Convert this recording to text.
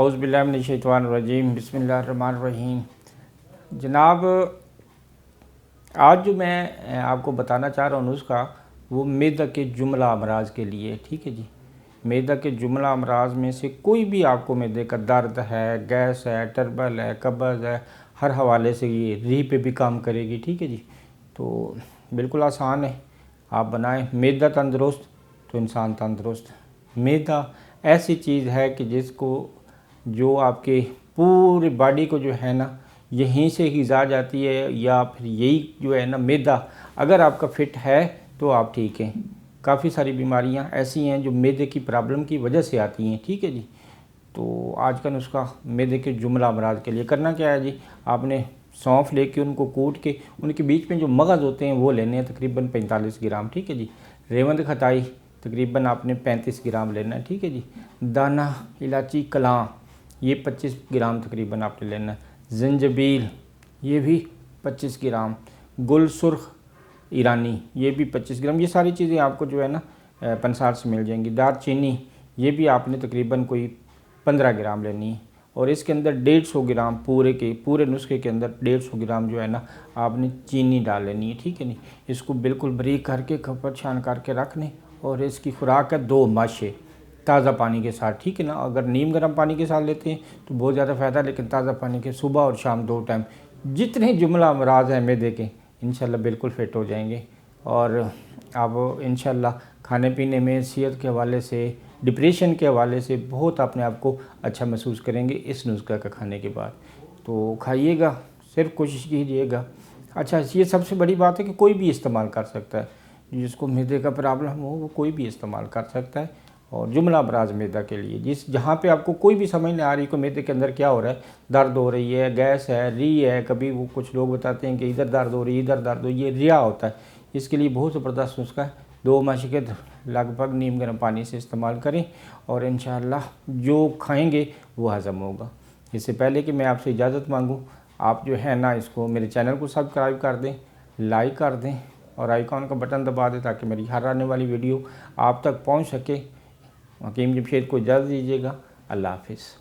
औज़ु बिल्लाहि मिनश्शैतानिर्रजीम बिस्मिल्लाहिर्रहमानिर्रहीम। जनाब, आज जो मैं आपको बताना चाह रहा हूँ नुस्खा, वो मैदा के जुमला अमराज़ के लिए। ठीक है जी। मैदा के जुमला अमराज़ में से कोई भी आपको मैदे का दर्द है, गैस है, टर्बल है, कब्ज़ है, हर हवाले से ये री पे भी काम करेगी। ठीक है जी। तो बिल्कुल आसान है, आप बनाएं। मैदा तंदुरुस्त तो इंसान तंदुरुस्त। मैदा ऐसी चीज़ है कि जिसको जो आपके पूरी बॉडी को जो है ना, यहीं से ग़िज़ा जाती है, या फिर यही जो है ना मैदा अगर आपका फिट है तो आप ठीक हैं। काफ़ी सारी बीमारियां ऐसी हैं जो मैदे की प्रॉब्लम की वजह से आती हैं। ठीक है जी। तो आज का नुस्खा मैदे के जुमला अमराज के लिए। करना क्या है जी, आपने सौंफ लेके उनको कूट के उनके बीच में जो मगज़ होते हैं वो लेने हैं, तकरीबन 45 ग्राम। ठीक है जी। रेवंद खताई तकरीबन आपने 35 ग्राम लेना है। ठीक है जी। दाना इलायची कलां ये 25 ग्राम तकरीबन आपने लेना है। ज़ंजबील ये भी 25 ग्राम। गुल सुर्ख ईरानी ये भी 25 ग्राम। ये सारी चीज़ें आपको जो है ना पंसार से मिल जाएंगी। दारचीनी ये भी आपने तकरीबन कोई 15 ग्राम लेनी है। और इसके अंदर 150 ग्राम पूरे नुस्खे के अंदर 150 ग्राम जो है ना आपने चीनी डाल लेनी है। ठीक है नहीं। इसको बिल्कुल बारीक करके खपत छान करके रखने। और इसकी खुराक है 2 माशे ताज़ा पानी के साथ। ठीक है ना। अगर नीम गर्म पानी के साथ लेते हैं तो बहुत ज़्यादा फ़ायदा है, लेकिन ताज़ा पानी के सुबह और शाम 2 टाइम जितने जुमला अमराज हैं मैदे के इंशाल्लाह बिल्कुल फिट हो जाएंगे। और आप इंशाल्लाह खाने पीने में, सेहत के हवाले से, डिप्रेशन के हवाले से बहुत अपने आप को अच्छा महसूस करेंगे इस नुस्खा का खाने के बाद। तो खाइएगा, सिर्फ कोशिश कीजिएगा। अच्छा, ये सबसे बड़ी बात है कि कोई भी इस्तेमाल कर सकता है, जिसको मैदे का प्रॉब्लम हो वो कोई भी इस्तेमाल कर सकता है। और जुमला अमराज मैदा के लिए जहाँ पे आपको कोई भी समझ नहीं आ रही कि मैदे के अंदर क्या हो रहा है, दर्द हो रही है, गैस है, री है, कभी वो कुछ लोग बताते हैं कि इधर दर्द हो रही है, इधर दर्द हो, ये रिया होता है। इसके लिए बहुत ज़बरदस्त नुस्खा है। 2 माशिके लगभग नीम गर्म पानी से इस्तेमाल करें और इंशाअल्लाह जो खाएँगे वो हज़म होगा। इससे पहले कि मैं आपसे इजाज़त मांगूँ, आप जो है ना इसको मेरे चैनल को सब्सक्राइब कर दें, लाइक कर दें और आइकॉन का बटन दबा दें ताकि मेरी हर आने वाली वीडियो आप तक पहुँच सके। हकीम जमशेद को इजाज़त दीजिएगा। अल्लाह हाफ़िज़।